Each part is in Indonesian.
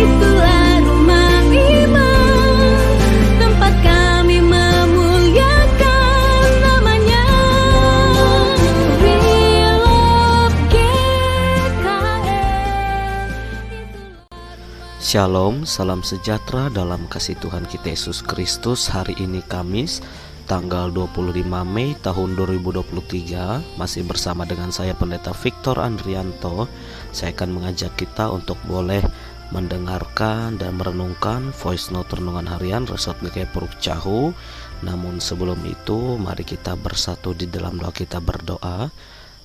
Itulah rumah iman, tempat kami memuliakan namanya. We love GKM. Shalom, salam sejahtera dalam kasih Tuhan kita Yesus Kristus. Hari ini Kamis, tanggal 25 Mei tahun 2023. Masih bersama dengan saya Pendeta Victor Andrianto. Saya akan mengajak kita untuk boleh mendengarkan dan merenungkan voice note renungan harian Resort GKI Puruk Cahu. Namun sebelum itu, mari kita bersatu di dalam doa. Kita berdoa.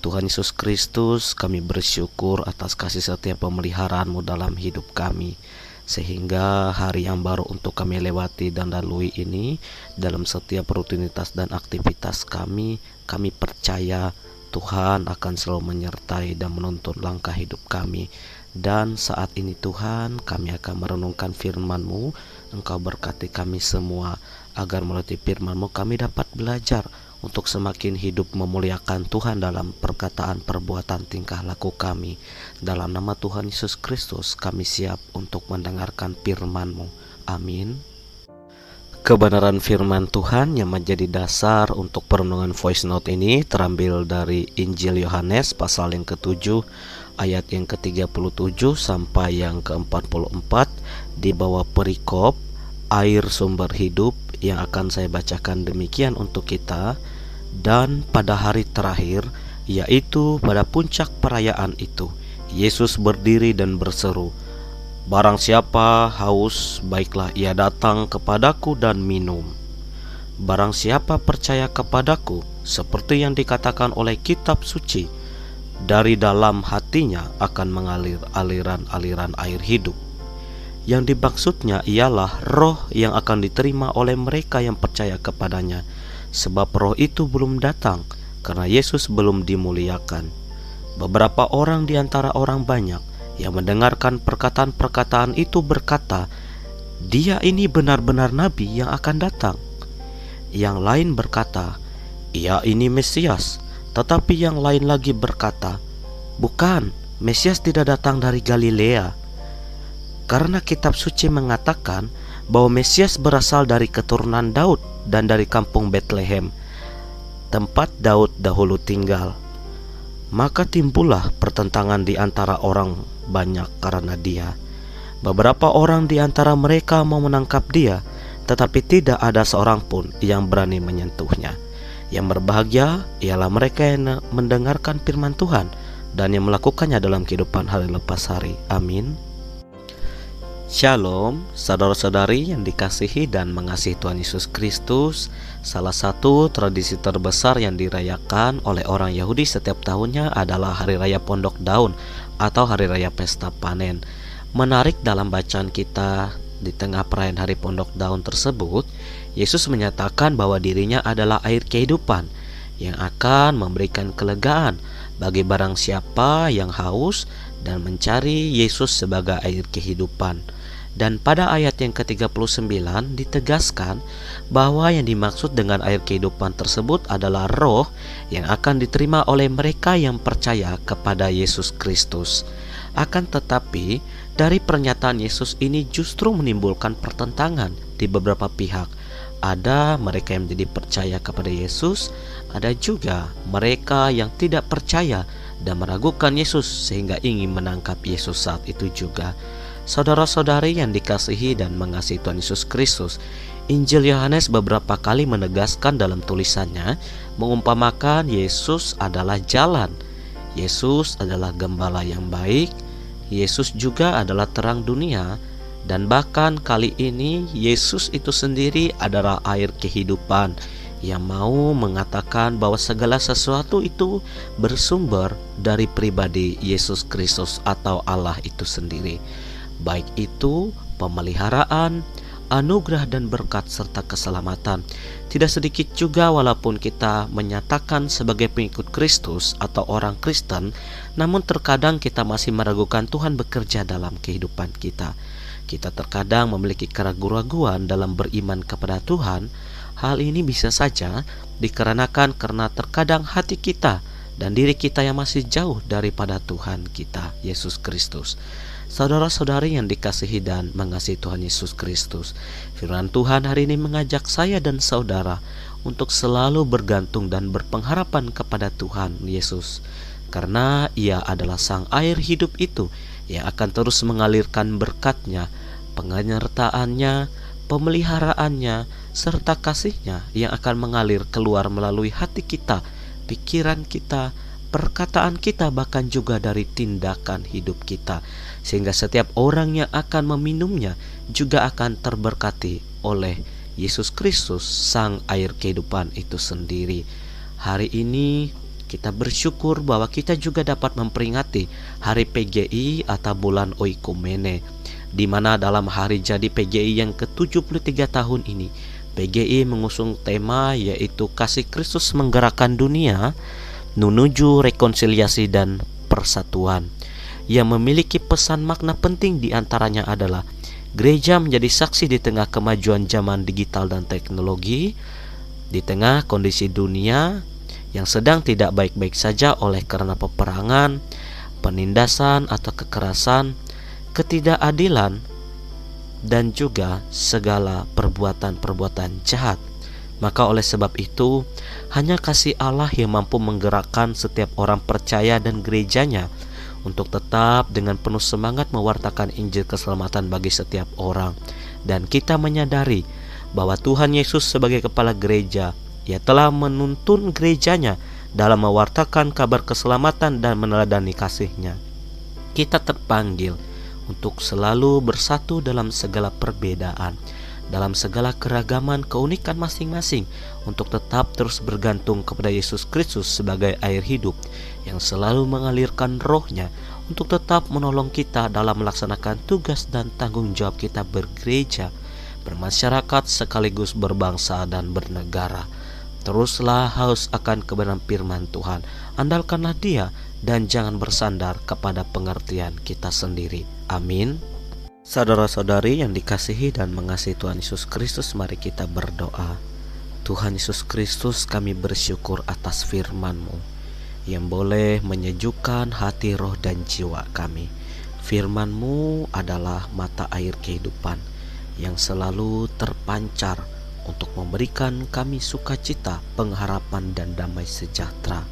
Tuhan Yesus Kristus, kami bersyukur atas kasih setia pemeliharaan-Mu dalam hidup kami, sehingga hari yang baru untuk kami lewati dan lalui ini, dalam setiap rutinitas dan aktivitas kami percaya Tuhan akan selalu menyertai dan menuntun langkah hidup kami. Dan saat ini Tuhan, kami akan merenungkan firman-Mu. Engkau berkati kami semua, agar melalui firman-Mu kami dapat belajar untuk semakin hidup memuliakan Tuhan dalam perkataan, perbuatan, tingkah laku kami. Dalam nama Tuhan Yesus Kristus, kami siap untuk mendengarkan firman-Mu. Amin. Kebenaran firman Tuhan yang menjadi dasar untuk perenungan voice note ini terambil dari Injil Yohanes pasal yang ke-7 ayat yang ke-37 sampai yang ke-44 di bawah perikop air sumber hidup, yang akan saya bacakan demikian untuk kita. Dan pada hari terakhir, yaitu pada puncak perayaan itu, Yesus berdiri dan berseru, "Barang siapa haus, baiklah ia datang kepadaku dan minum. Barang siapa percaya kepadaku, seperti yang dikatakan oleh kitab suci, dari dalam hatinya akan mengalir aliran-aliran air hidup." Yang dimaksudnya ialah roh yang akan diterima oleh mereka yang percaya kepadanya, sebab roh itu belum datang karena Yesus belum dimuliakan. Beberapa orang di antara orang banyak yang mendengarkan perkataan-perkataan itu berkata, "Dia ini benar-benar nabi yang akan datang." Yang lain berkata, "Ia ini Mesias." Tetapi yang lain lagi berkata, "Bukan, Mesias tidak datang dari Galilea. Karena kitab suci mengatakan bahwa Mesias berasal dari keturunan Daud dan dari kampung Betlehem, tempat Daud dahulu tinggal." Maka timbullah pertentangan di antara orang banyak karena dia. Beberapa orang di antara mereka mau menangkap dia, tetapi tidak ada seorang pun yang berani menyentuhnya. Yang berbahagia ialah mereka yang mendengarkan firman Tuhan dan yang melakukannya dalam kehidupan hari lepas hari. Amin. Shalom, saudara-saudari yang dikasihi dan mengasihi Tuhan Yesus Kristus. Salah satu tradisi terbesar yang dirayakan oleh orang Yahudi setiap tahunnya adalah Hari Raya Pondok Daun atau Hari Raya Pesta Panen. Menarik dalam bacaan kita di tengah perayaan Hari Pondok Daun tersebut, Yesus menyatakan bahwa dirinya adalah air kehidupan yang akan memberikan kelegaan bagi barang siapa yang haus dan mencari Yesus sebagai air kehidupan. Dan pada ayat yang ke-39 ditegaskan bahwa yang dimaksud dengan air kehidupan tersebut adalah roh yang akan diterima oleh mereka yang percaya kepada Yesus Kristus. Akan tetapi, dari pernyataan Yesus ini justru menimbulkan pertentangan di beberapa pihak. Ada mereka yang menjadi percaya kepada Yesus, ada juga mereka yang tidak percaya dan meragukan Yesus sehingga ingin menangkap Yesus saat itu juga. Saudara-saudari yang dikasihi dan mengasihi Tuhan Yesus Kristus, Injil Yohanes beberapa kali menegaskan dalam tulisannya, mengumpamakan Yesus adalah jalan, Yesus adalah gembala yang baik, Yesus juga adalah terang dunia, dan bahkan kali ini Yesus itu sendiri adalah air kehidupan yang mau mengatakan bahwa segala sesuatu itu bersumber dari pribadi Yesus Kristus atau Allah itu sendiri. Baik itu pemeliharaan, anugerah dan berkat serta keselamatan. Tidak sedikit juga walaupun kita menyatakan sebagai pengikut Kristus atau orang Kristen, namun terkadang kita masih meragukan Tuhan bekerja dalam kehidupan kita. Kita terkadang memiliki keraguan-raguan dalam beriman kepada Tuhan. Hal ini bisa saja dikarenakan karena terkadang hati kita dan diri kita yang masih jauh daripada Tuhan kita Yesus Kristus. Saudara-saudari yang dikasihi dan mengasihi Tuhan Yesus Kristus, firman Tuhan hari ini mengajak saya dan saudara untuk selalu bergantung dan berpengharapan kepada Tuhan Yesus, karena Ia adalah Sang air hidup itu yang akan terus mengalirkan berkat-Nya, penyertaannya, pemeliharaannya, serta kasih-Nya yang akan mengalir keluar melalui hati kita, pikiran kita, perkataan kita, bahkan juga dari tindakan hidup kita, sehingga setiap orang yang akan meminumnya juga akan terberkati oleh Yesus Kristus, Sang air kehidupan itu sendiri. Hari ini kita bersyukur bahwa kita juga dapat memperingati Hari PGI atau bulan Oikumene, di mana dalam hari jadi PGI yang ke-73 tahun ini, PGI mengusung tema yaitu kasih Kristus menggerakkan dunia menuju rekonsiliasi dan persatuan, yang memiliki pesan makna penting. Di antaranya adalah gereja menjadi saksi di tengah kemajuan zaman digital dan teknologi, di tengah kondisi dunia yang sedang tidak baik-baik saja oleh karena peperangan, penindasan atau kekerasan, ketidakadilan, dan juga segala perbuatan-perbuatan jahat. Maka oleh sebab itu, hanya kasih Allah yang mampu menggerakkan setiap orang percaya dan gerejanya untuk tetap dengan penuh semangat mewartakan Injil keselamatan bagi setiap orang. Dan kita menyadari bahwa Tuhan Yesus sebagai kepala gereja, Ia telah menuntun gerejanya dalam mewartakan kabar keselamatan dan meneladani kasih-Nya. Kita terpanggil untuk selalu bersatu dalam segala perbedaan, dalam segala keragaman keunikan masing-masing, untuk tetap terus bergantung kepada Yesus Kristus sebagai air hidup yang selalu mengalirkan roh-Nya untuk tetap menolong kita dalam melaksanakan tugas dan tanggung jawab kita bergereja, bermasyarakat, sekaligus berbangsa dan bernegara. Teruslah haus akan kebenaran firman Tuhan, andalkanlah Dia, dan jangan bersandar kepada pengertian kita sendiri. Amin. Saudara-saudari yang dikasihi dan mengasihi Tuhan Yesus Kristus, mari kita berdoa. Tuhan Yesus Kristus, kami bersyukur atas firman-Mu yang boleh menyejukkan hati, roh, dan jiwa kami. Firman-Mu adalah mata air kehidupan yang selalu terpancar untuk memberikan kami sukacita, pengharapan, dan damai sejahtera.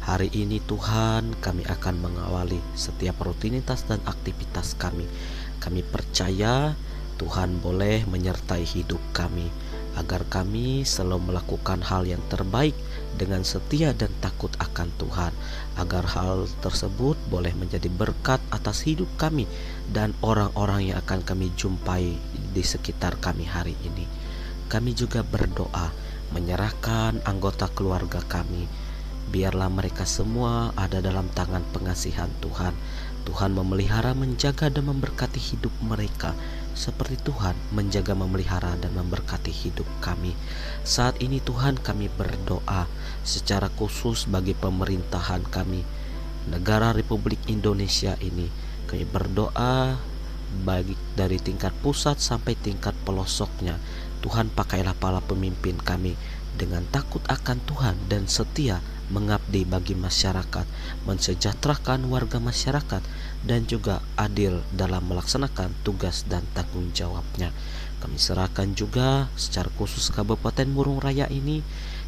Hari ini Tuhan, kami akan mengawali setiap rutinitas dan aktivitas kami. Kami percaya Tuhan boleh menyertai hidup kami, agar kami selalu melakukan hal yang terbaik dengan setia dan takut akan Tuhan, agar hal tersebut boleh menjadi berkat atas hidup kami dan orang-orang yang akan kami jumpai di sekitar kami hari ini. Kami juga berdoa menyerahkan anggota keluarga kami. Biarlah mereka semua ada dalam tangan pengasihan Tuhan. Tuhan memelihara, menjaga, dan memberkati hidup mereka seperti Tuhan menjaga, memelihara, dan memberkati hidup kami. Saat ini Tuhan, kami berdoa secara khusus bagi pemerintahan kami, negara Republik Indonesia ini. Kami berdoa baik dari tingkat pusat sampai tingkat pelosoknya. Tuhan, pakailah para pemimpin kami dengan takut akan Tuhan dan setia mengabdi bagi masyarakat, mensejahterakan warga masyarakat, dan juga adil dalam melaksanakan tugas dan tanggung jawabnya. Kami serahkan juga secara khusus Kabupaten Murung Raya ini,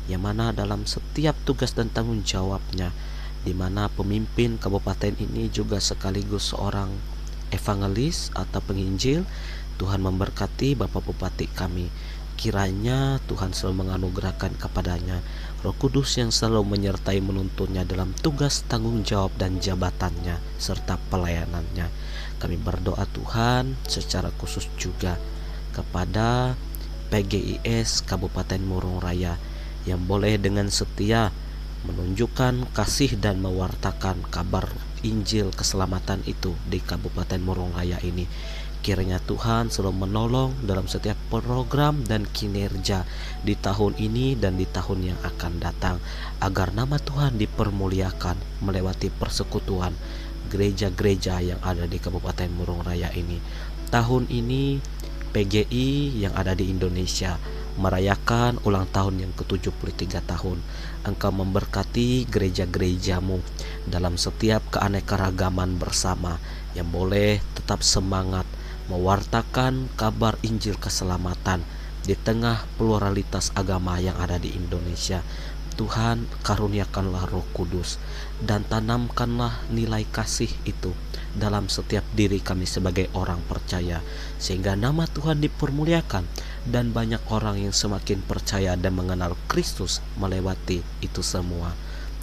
yang mana dalam setiap tugas dan tanggung jawabnya, di mana pemimpin kabupaten ini juga sekaligus seorang evangelis atau penginjil. Tuhan memberkati Bapak Bupati kami. Kiranya Tuhan selalu menganugerahkan kepadanya Roh Kudus yang selalu menyertai menuntunnya dalam tugas, tanggung jawab, dan jabatannya serta pelayanannya. Kami berdoa Tuhan secara khusus juga kepada PGIS Kabupaten Murung Raya yang boleh dengan setia menunjukkan kasih dan mewartakan kabar Injil keselamatan itu di Kabupaten Murung Raya ini. Kiranya Tuhan selalu menolong dalam setiap program dan kinerja di tahun ini dan di tahun yang akan datang, agar nama Tuhan dipermuliakan melewati persekutuan gereja-gereja yang ada di Kabupaten Murung Raya ini. Tahun ini PGI yang ada di Indonesia merayakan ulang tahun yang ke-73 tahun. Engkau memberkati gereja-gerejamu dalam setiap keanekaragaman bersama, yang boleh tetap semangat mewartakan kabar Injil keselamatan di tengah pluralitas agama yang ada di Indonesia. Tuhan, karuniakanlah Roh Kudus dan tanamkanlah nilai kasih itu dalam setiap diri kami sebagai orang percaya, sehingga nama Tuhan dipermuliakan dan banyak orang yang semakin percaya dan mengenal Kristus melewati itu semua.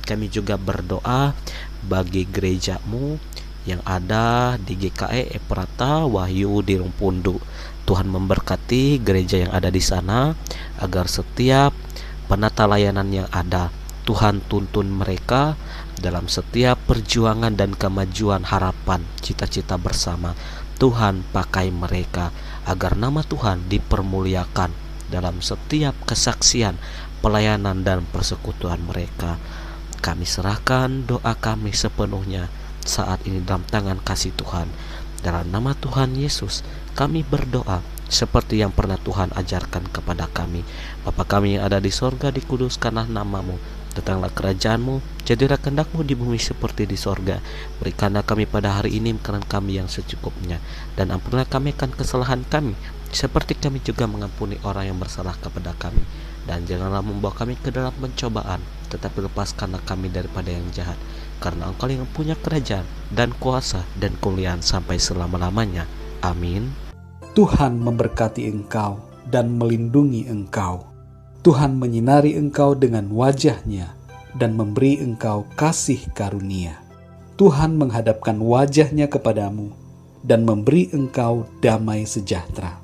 Kami juga berdoa bagi gerejamu yang ada di GKE Ephrata Wahyu di Rumpundu. Tuhan memberkati gereja yang ada di sana, agar setiap penata layanan yang ada, Tuhan tuntun mereka dalam setiap perjuangan dan kemajuan harapan cita-cita bersama. Tuhan pakai mereka agar nama Tuhan dipermuliakan dalam setiap kesaksian, pelayanan dan persekutuan mereka. Kami serahkan doa kami sepenuhnya saat ini dalam tangan kasih Tuhan. Dalam nama Tuhan Yesus kami berdoa seperti yang pernah Tuhan ajarkan kepada kami. Bapa kami yang ada di sorga, dikuduskanlah namamu, datanglah kerajaan-Mu, jadilah kehendak-Mu di bumi seperti di sorga. Berikanlah kami pada hari ini makanan kami yang secukupnya, dan ampunilah kami akan kesalahan kami, seperti kami juga mengampuni orang yang bersalah kepada kami. Dan janganlah membawa kami ke dalam pencobaan, tetapi lepaskanlah kami daripada yang jahat, karena Engkau yang punya kerajaan dan kuasa dan kemuliaan sampai selama-lamanya. Amin. Tuhan memberkati engkau dan melindungi engkau. Tuhan menyinari engkau dengan wajah-Nya dan memberi engkau kasih karunia. Tuhan menghadapkan wajah-Nya kepadamu dan memberi engkau damai sejahtera.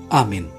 Amin.